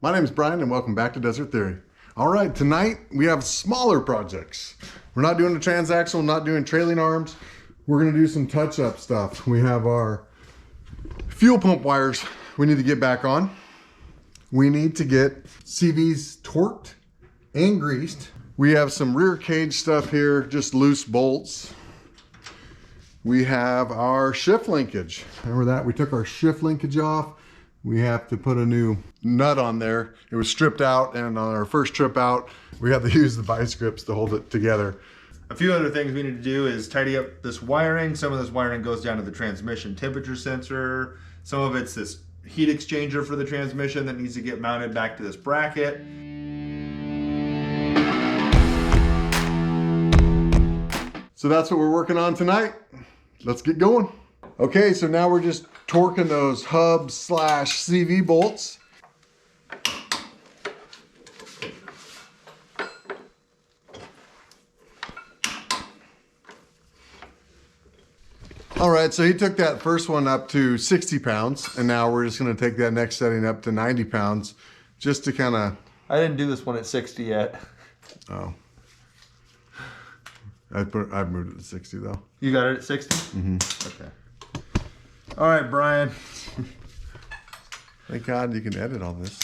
My name is Brian and welcome back to Desert Theory. All right, tonight we have smaller projects. We're not doing the transaxle, not doing trailing arms. We're gonna do some touch-up stuff. We have our fuel pump wires we need to get back on. We need to get CVs torqued and greased. We have some rear cage stuff here, just loose bolts. We have our shift linkage. Remember that? We took our shift linkage off. We have to put a new nut on there. It was stripped out, and on our first trip out, we have to use the vice grips to hold it together. A few other things we need to do is tidy up this wiring. Some of this wiring goes down to the transmission temperature sensor. Some of it's this heat exchanger for the transmission that needs to get mounted back to this bracket. So that's what we're working on tonight. Let's get going. Okay, so now we're just torquing those hub slash CV bolts. All right, so he took that first one up to 60 pounds, and now we're just gonna take that next setting up to 90 pounds, just to kind of... I didn't do this one at 60 yet. Oh. I've moved it to 60 though. You got it at 60? Mm-hmm. Okay. All right, Brian. Thank God you can edit all this.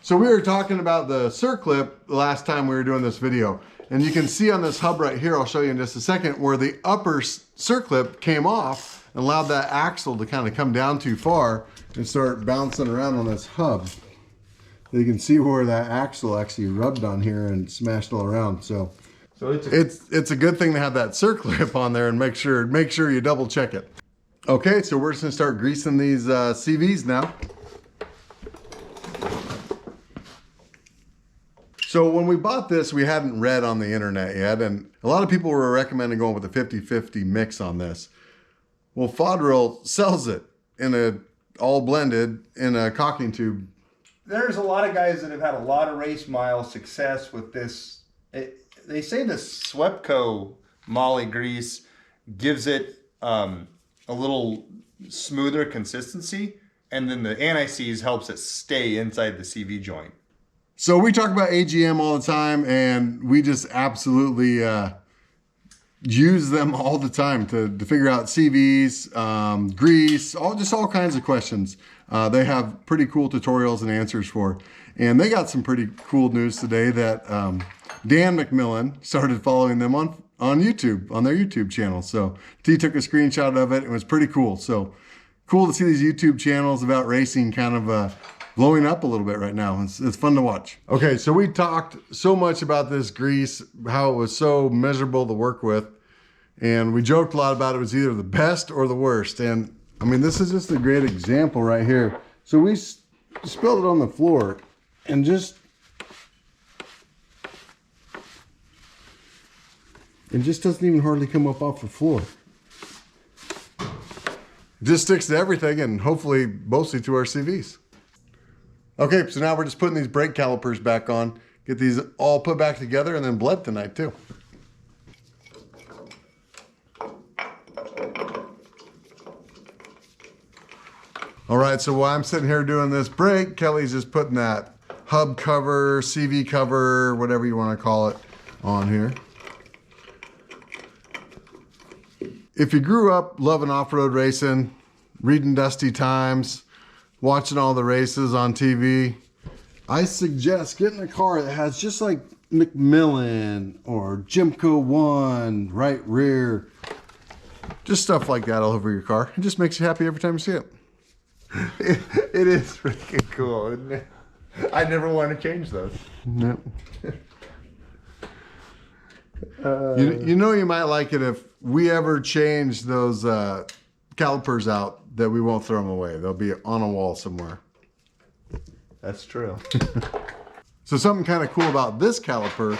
So we were talking about the circlip the last time we were doing this video. And you can see on this hub right here, I'll show you in just a second, where the upper circlip came off and allowed that axle to kind of come down too far and start bouncing around on this hub. You can see where that axle actually rubbed on here and smashed all around. So it's a good thing to have that circlip on there and make sure you double check it. Okay, so we're just gonna start greasing these CVs now. So when we bought this, we hadn't read on the internet yet, and a lot of people were recommending going with a 50-50 mix on this. Well, Fodril sells it in a all blended in a caulking tube. There's a lot of guys that have had a lot of race mile success with this. They say the Swepco Molly grease gives it a little smoother consistency, and then the anti-seize helps it stay inside the CV joint. So we talk about AGM all the time, and we just absolutely use them all the time to figure out CVs, grease, all kinds of questions. They have pretty cool tutorials and answers for. And they got some pretty cool news today that Dan McMillin started following them on YouTube, on their YouTube channel. So T took a screenshot of it. It was pretty cool. So cool to see these YouTube channels about racing kind of blowing up a little bit right now. It's fun to watch. Okay, so we talked so much about this grease, how it was so miserable to work with. And we joked a lot about it was either the best or the worst. And I mean, this is just a great example right here. So we spilled it on the floor and it just doesn't even hardly come up off the floor. It just sticks to everything and hopefully mostly to our CVs. Okay, so now we're just putting these brake calipers back on, get these all put back together and then bled tonight too. All right, so while I'm sitting here doing this brake, Kelly's just putting that hub cover, CV cover, whatever you want to call it, on here. If you grew up loving off-road racing, reading Dusty Times, watching all the races on TV, I suggest getting a car that has just like McMillin or Jimco 1, right rear, just stuff like that all over your car. It just makes you happy every time you see it. It is freaking cool, isn't it? I never want to change those. Nope. You know you might like it if we ever change those calipers out, that we won't throw them away. They'll be on a wall somewhere. That's true. So something kind of cool about this caliper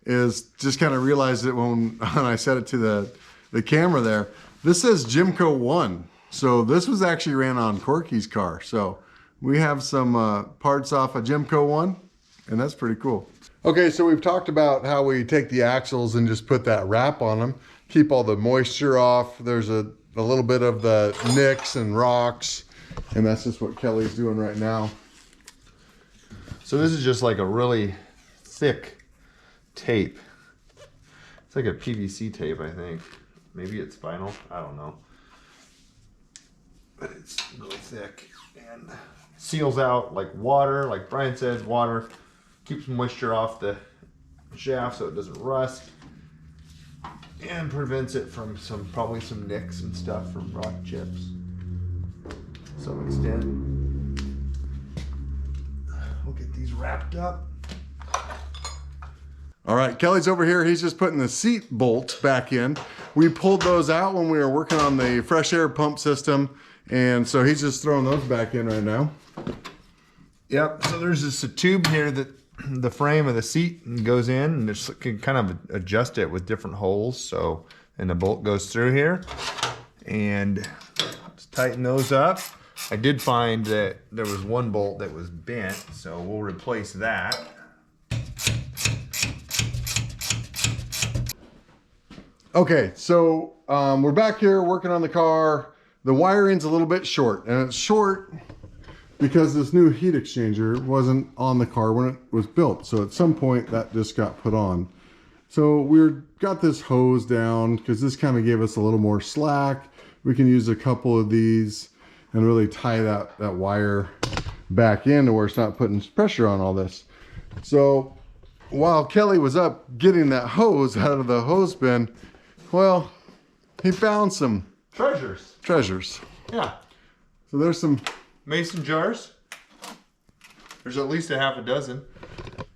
is just kind of realized it when I set it to the camera there. This says Jimco 1. So this was actually ran on Corky's car. So we have some parts off a Jimco 1, and that's pretty cool. Okay, so we've talked about how we take the axles and just put that wrap on them keep all the moisture off. There's a little bit of the nicks and rocks, and that's just what Kelly's doing right now. So this is just like a really thick tape. It's like a PVC tape, I think. Maybe it's vinyl, I don't know. But it's really thick and seals out like water, like Brian said, water. Keeps moisture off the shaft so it doesn't rust. And prevents it from probably some nicks and stuff from rock chips. To some extent. We'll get these wrapped up. All right, Kelly's over here. He's just putting the seat bolts back in. We pulled those out when we were working on the fresh air pump system, and so he's just throwing those back in right now. Yep, so there's just a tube here that the frame of the seat goes in, and just can kind of adjust it with different holes. So, and the bolt goes through here, and just tighten those up. I did find that there was one bolt that was bent, so we'll replace that. Okay, so we're back here working on the car. The wiring's a little bit short, and it's short because this new heat exchanger wasn't on the car when it was built. So at some point that just got put on. So got this hose down because this kind of gave us a little more slack. We can use a couple of these and really tie that wire back in to where it's not putting pressure on all this. So while Kelly was up getting that hose out of the hose bin, well, he found some treasures. Yeah. So there's some Mason jars. There's at least a half a dozen.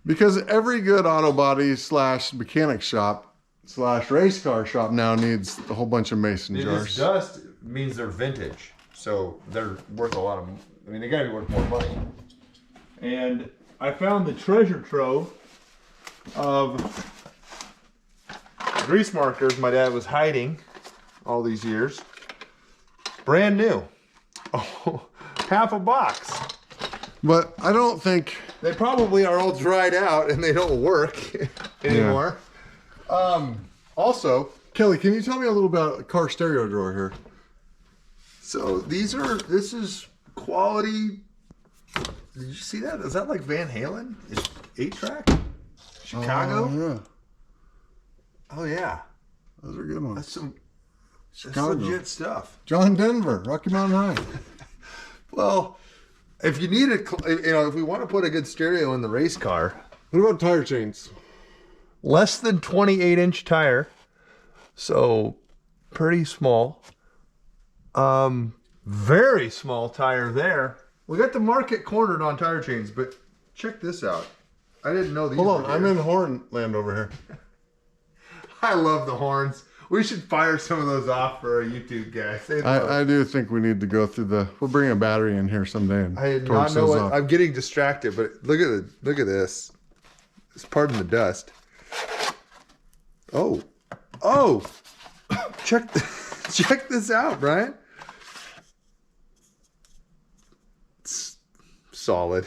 Because every good auto body / mechanic shop / race car shop now needs a whole bunch of mason jars. This dust means they're vintage, so they're worth a lot of. I mean, they gotta be worth more money. And I found the treasure trove of grease markers my dad was hiding all these years. Brand new. Oh, half a box. But I don't think they probably are all dried out and they don't work anymore. Yeah. Also, Kelly, can you tell me a little about a car stereo drawer here? So this is quality. Did you see that? Is that like Van Halen? It's 8-track? Chicago? Yeah. Oh yeah. Those are good ones. That's some Chicago. legit stuff. John Denver, Rocky Mountain High. Well, if you need if we want to put a good stereo in the race car. What about tire chains? Less than 28-inch tire. So pretty small. Very small tire there. We got the market cornered on tire chains, but check this out. I didn't know these. Hold on, I'm in horn land over here. I love the horns. We should fire some of those off for our YouTube guys. I do think we need to go through we'll bring a battery in here someday and I did torch not know those what. off. I'm getting distracted, but look at this. It's pardon the dust. Oh, check this out, Brian. It's solid.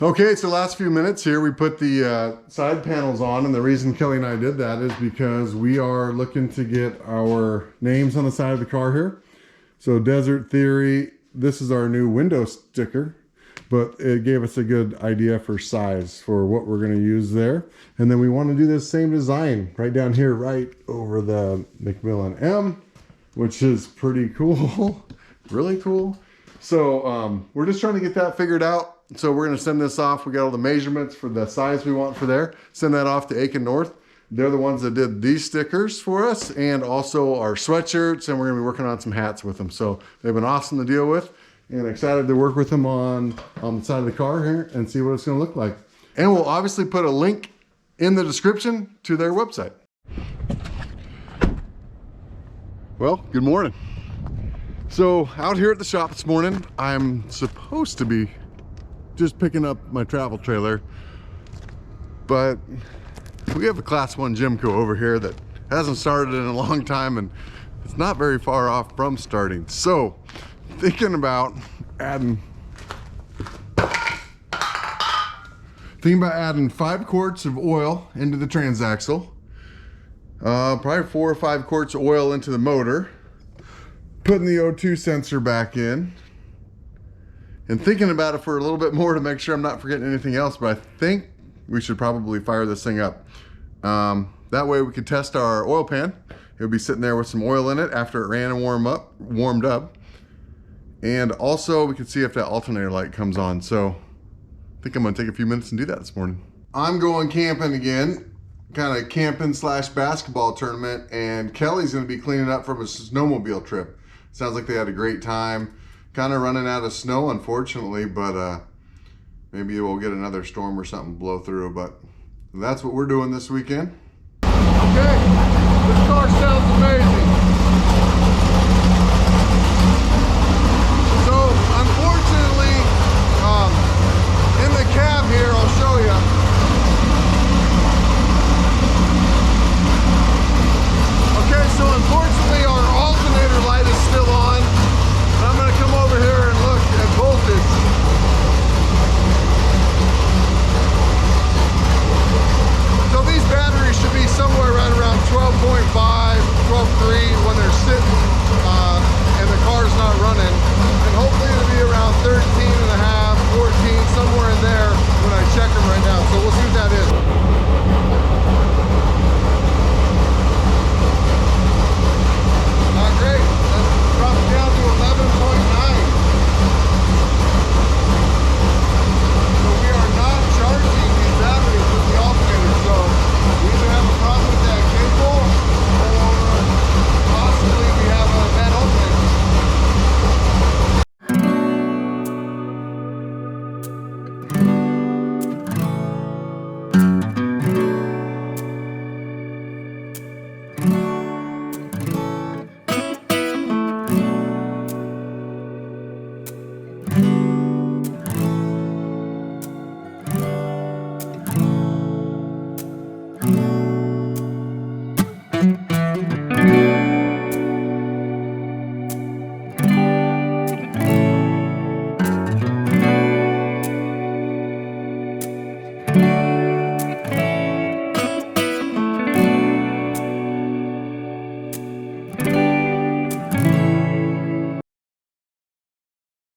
Okay, so last few minutes here, we put the side panels on, and the reason Kelly and I did that is because we are looking to get our names on the side of the car here. So Desert Theory, this is our new window sticker, but it gave us a good idea for size for what we're going to use there. And then we want to do this same design right down here, right over the McMillin M, which is pretty cool, really cool. So we're just trying to get that figured out. So we're going to send this off. We got all the measurements for the size we want for there. Send that off to Aiken North. They're the ones that did these stickers for us and also our sweatshirts, and we're going to be working on some hats with them. So they've been awesome to deal with and excited to work with them on the side of the car here and see what it's going to look like. And we'll obviously put a link in the description to their website. Well, good morning. So out here at the shop this morning, I'm supposed to be just picking up my travel trailer, but we have a class 1 Jimco over here that hasn't started in a long time and it's not very far off from starting. So thinking about adding 5 quarts of oil into the transaxle, Probably 4 or 5 quarts of oil into the motor. Putting the O2 sensor back in. And thinking about it for a little bit more to make sure I'm not forgetting anything else, but I think we should probably fire this thing up. That way we could test our oil pan. It'll be sitting there with some oil in it after it ran and warmed up. And also we could see if that alternator light comes on. So I think I'm gonna take a few minutes and do that this morning. I'm going camping again, kind of camping / basketball tournament, and Kelly's gonna be cleaning up from a snowmobile trip. Sounds like they had a great time. Kind of running out of snow, unfortunately, but maybe we'll get another storm or something blow through, but that's what we're doing this weekend. Okay, this car sounds